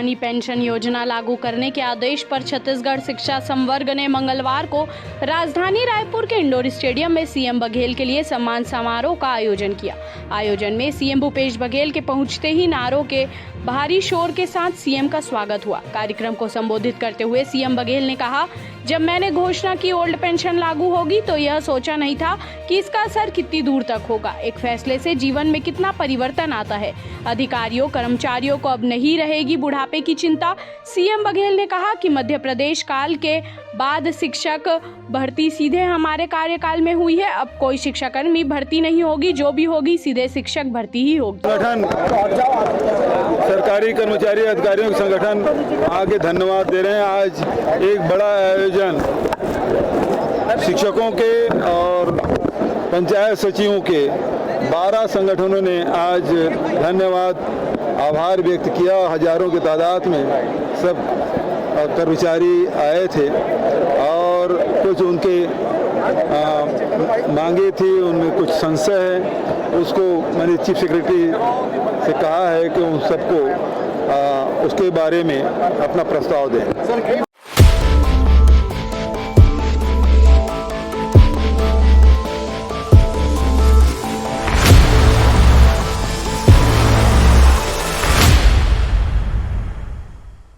राजधानी पेंशन योजना लागू करने के आदेश पर छत्तीसगढ़ शिक्षा संवर्ग ने मंगलवार को राजधानी रायपुर के इंडोर स्टेडियम में सीएम बघेल के लिए सम्मान समारोह का आयोजन किया। आयोजन में सीएम भूपेश बघेल के पहुंचते ही नारों के भारी शोर के साथ सीएम का स्वागत हुआ। कार्यक्रम को संबोधित करते हुए सीएम बघेल ने कहा, जब मैंने घोषणा की ओल्ड पेंशन लागू होगी तो यह सोचा नहीं था कि इसका असर कितनी दूर तक होगा। एक फैसले से जीवन में कितना परिवर्तन आता है। अधिकारियों कर्मचारियों को अब नहीं रहेगी बुढ़ापे की चिंता। सीएम बघेल ने कहा कि मध्य प्रदेश काल के बाद शिक्षक भर्ती सीधे हमारे कार्यकाल में हुई है। अब कोई शिक्षाकर्मी भर्ती नहीं होगी, जो भी होगी सीधे शिक्षक भर्ती ही होगी। संगठन सरकारी कर्मचारी अधिकारियों के संगठन आगे धन्यवाद दे रहे हैं। आज एक बड़ा आयोजन शिक्षकों के और पंचायत सचिवों के 12 संगठनों ने आज धन्यवाद आभार व्यक्त किया। हजारों की तादाद में सब कर्मचारी आए थे और कुछ उनके मांगे थी, उनमें कुछ संशय है, उसको मैंने चीफ सेक्रेटरी से कहा है कि उन सबको उसके बारे में अपना प्रस्ताव दें।